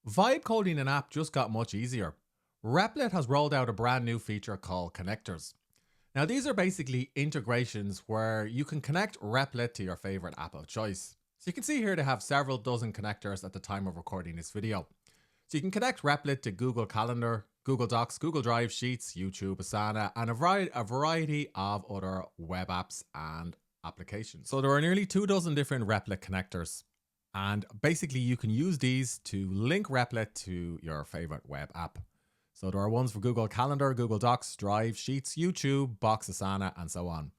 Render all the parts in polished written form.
Vibe coding an app just got much easier. Replit has rolled out a brand new feature called Connectors. Now, these are basically integrations where you can connect Replit to your favorite app of choice. So you can see here they have several dozen connectors at the time of recording this video. So you can connect Replit to Google Calendar, Google Docs, Google Drive, Sheets, YouTube, Asana, and a variety of other web apps and applications. So there are nearly 24 different Replit connectors. And basically you can use these to link Replit to your favorite web app. So there are ones for Google Calendar, Google Docs, Drive, Sheets, YouTube, Box, Asana, and so on.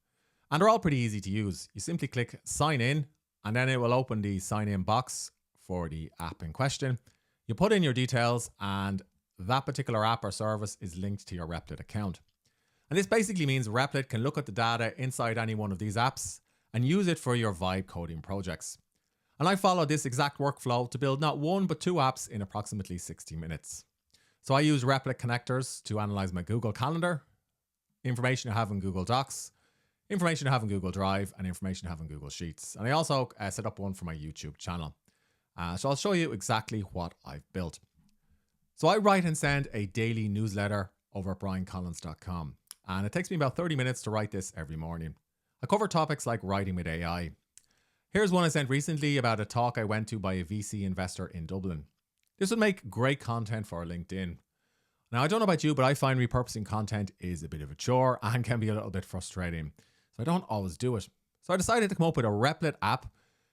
And they're all pretty easy to use. You simply click sign in, and then it will open the sign in box for the app in question. You put in your details, and that particular app or service is linked to your Replit account. And this basically means Replit can look at the data inside any one of these apps and use it for your vibe coding projects. And I follow this exact workflow to build not one but two apps in approximately 60 minutes. So I use Replit Connectors to analyze my Google Calendar, information I have in Google Docs, information I have in Google Drive, and information I have in Google Sheets. And I also set up one for my YouTube channel. So I'll show you exactly what I've built. So I write and send a daily newsletter over at briancollins.com. And it takes me about 30 minutes to write this every morning. I cover topics like writing with AI. Here's one I sent recently about a talk I went to by a VC investor in Dublin. This would make great content for LinkedIn. Now, I don't know about you, but I find repurposing content is a bit of a chore and can be a little bit frustrating. So I don't always do it. So I decided to come up with a Replit app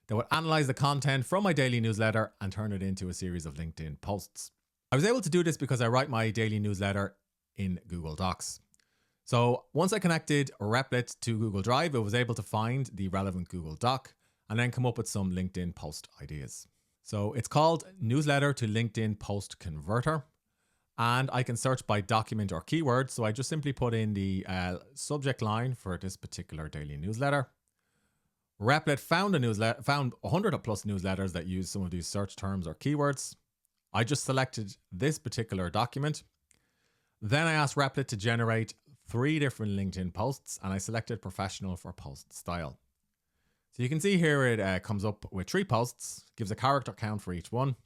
that would analyze the content from my daily newsletter and turn it into a series of LinkedIn posts. I was able to do this because I write my daily newsletter in Google Docs. So once I connected Replit to Google Drive, it was able to find the relevant Google Doc and then come up with some LinkedIn post ideas. So it's called Newsletter to LinkedIn Post Converter. And I can search by document or keyword. So I just simply put in the subject line for this particular daily newsletter. Replit found 100 plus newsletters that use some of these search terms or keywords. I just selected this particular document. Then I asked Replit to generate 3 different LinkedIn posts, and I selected professional for post style. So you can see here it comes up with 3 posts, gives a character count for each one.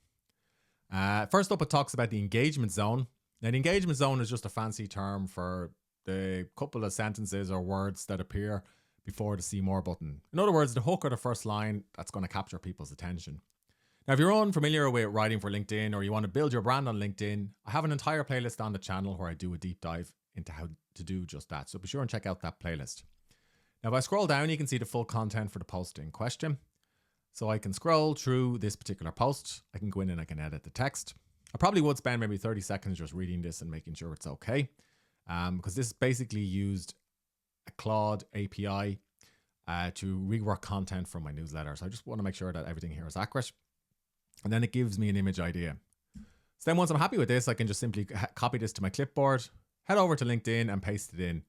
First up, it talks about the engagement zone. Now, the engagement zone is just a fancy term for the couple of sentences or words that appear before the see more button. In other words, the hook or the first line that's going to capture people's attention. Now, if you're unfamiliar with writing for LinkedIn or you want to build your brand on LinkedIn, I have an entire playlist on the channel where I do a deep dive into how to do just that. So be sure and check out that playlist. Now, if I scroll down, you can see the full content for the post in question. So I can scroll through this particular post. I can go in and I can edit the text. I probably would spend maybe 30 seconds just reading this and making sure it's okay. Because this basically used a Claude API to rework content from my newsletter. So I just want to make sure that everything here is accurate. And then it gives me an image idea. So then once I'm happy with this, I can just simply copy this to my clipboard, head over to LinkedIn and paste it in.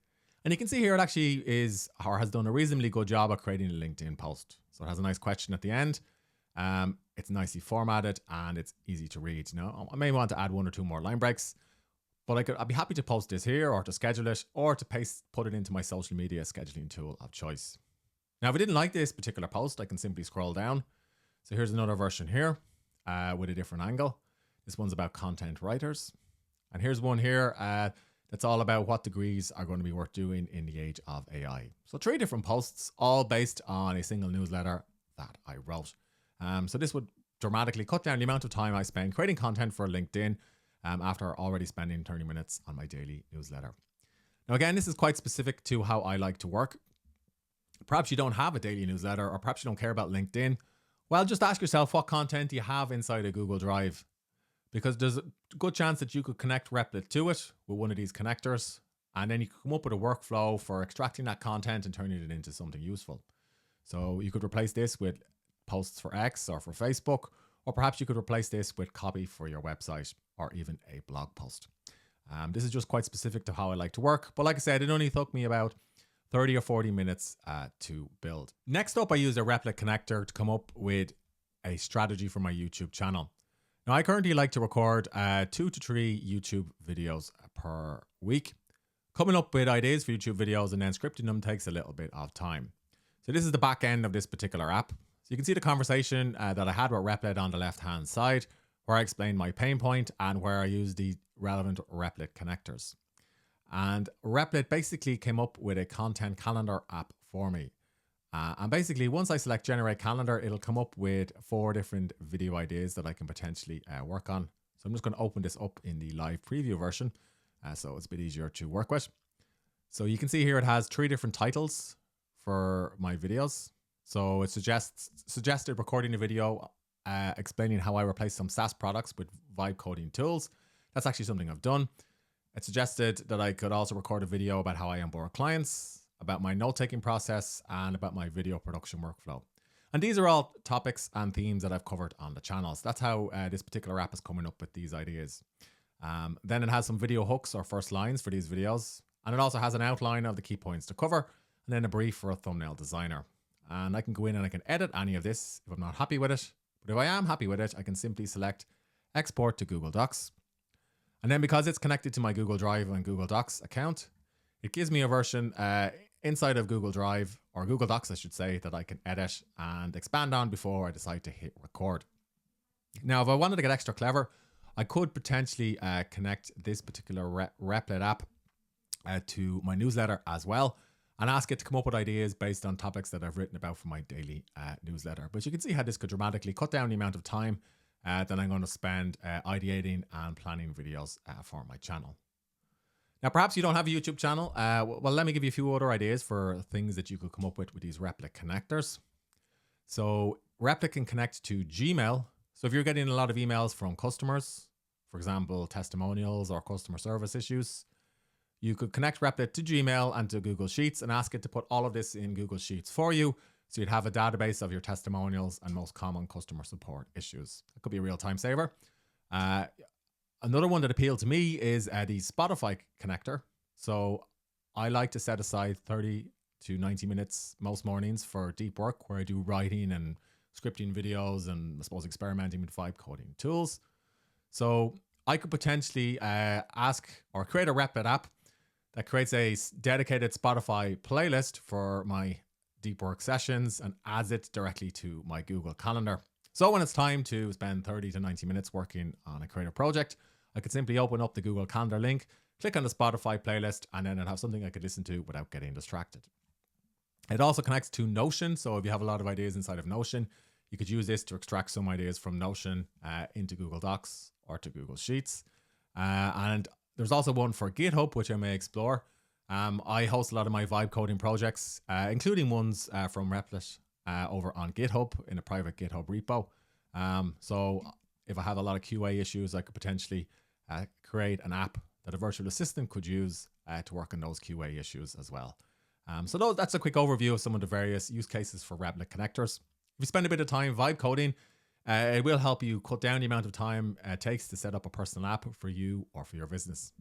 And you can see here it actually is or has done a reasonably good job of creating a LinkedIn post. So it has a nice question at the end. It's nicely formatted and it's easy to read. Now, I may want to add 1 or 2 more line breaks, but I'd be happy to post this here or to schedule it or to put it into my social media scheduling tool of choice. Now, if I didn't like this particular post, I can simply scroll down. So here's another version here with a different angle. This one's about content writers. And here's one here that's all about what degrees are going to be worth doing in the age of AI. So 3 different posts, all based on a single newsletter that I wrote. So this would dramatically cut down the amount of time I spend creating content for LinkedIn after already spending 30 minutes on my daily newsletter. Now, again, this is quite specific to how I like to work. Perhaps you don't have a daily newsletter or perhaps you don't care about LinkedIn. Well, just ask yourself what content you have inside a Google Drive, because there's a good chance that you could connect Replit to it with one of these connectors, and then you could come up with a workflow for extracting that content and turning it into something useful. So you could replace this with posts for X or for Facebook, or perhaps you could replace this with copy for your website or even a blog post. This is just quite specific to how I like to work. But like I said, it only took me about 30 or 40 minutes to build. Next up, I used a Replit connector to come up with a strategy for my YouTube channel. Now, I currently like to record 2 to 3 YouTube videos per week. Coming up with ideas for YouTube videos and then scripting them takes a little bit of time. So this is the back end of this particular app. So you can see the conversation that I had with Replit on the left-hand side, where I explain my pain point and where I use the relevant Replit connectors. And Replit basically came up with a content calendar app for me. And basically, once I select generate calendar, it'll come up with 4 different video ideas that I can potentially work on. So I'm just going to open this up in the live preview version, so it's a bit easier to work with. So you can see here it has 3 different titles for my videos. So it suggested recording a video explaining how I replace some SaaS products with vibe coding tools. That's actually something I've done. It suggested that I could also record a video about how I onboard clients, about my note-taking process, and about my video production workflow. And these are all topics and themes that I've covered on the channel. So that's how this particular app is coming up with these ideas. Then it has some video hooks or first lines for these videos. And it also has an outline of the key points to cover, and then a brief for a thumbnail designer. And I can go in and I can edit any of this if I'm not happy with it. But if I am happy with it, I can simply select Export to Google Docs. And then because it's connected to my Google Drive and Google Docs account, it gives me a version inside of Google Drive, or Google Docs, I should say, that I can edit and expand on before I decide to hit record. Now, if I wanted to get extra clever, I could potentially connect this particular Replit app to my newsletter as well, and ask it to come up with ideas based on topics that I've written about for my daily newsletter. But you can see how this could dramatically cut down the amount of time that I'm going to spend ideating and planning videos for my channel. Now, perhaps you don't have a YouTube channel. Well, let me give you a few other ideas for things that you could come up with these Replit connectors. So Replit can connect to Gmail. So if you're getting a lot of emails from customers, for example, testimonials or customer service issues, you could connect Replit to Gmail and to Google Sheets and ask it to put all of this in Google Sheets for you. So you'd have a database of your testimonials and most common customer support issues. It could be a real time saver. Another one that appealed to me is the Spotify connector. So I like to set aside 30 to 90 minutes most mornings for deep work, where I do writing and scripting videos and I suppose experimenting with vibe coding tools. So I could potentially ask or create a Replit app that creates a dedicated Spotify playlist for my deep work sessions and adds it directly to my Google Calendar. So when it's time to spend 30 to 90 minutes working on a creative project, I could simply open up the Google Calendar link, click on the Spotify playlist, and then I'd have something I could listen to without getting distracted. It also connects to Notion. So if you have a lot of ideas inside of Notion, you could use this to extract some ideas from Notion into Google Docs or to Google Sheets. And there's also one for GitHub, which I may explore. I host a lot of my vibe coding projects, including ones from Replit over on GitHub in a private GitHub repo. So if I have a lot of QA issues, I could potentially create an app that a virtual assistant could use to work on those QA issues as well. So that's a quick overview of some of the various use cases for Replit connectors. If you spend a bit of time vibe coding, it will help you cut down the amount of time it takes to set up a personal app for you or for your business.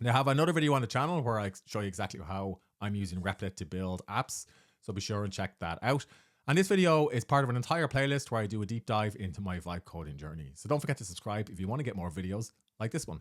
Now, I have another video on the channel where I show you exactly how I'm using Replit to build apps. So be sure and check that out. And this video is part of an entire playlist where I do a deep dive into my vibe coding journey. So don't forget to subscribe if you want to get more videos like this one.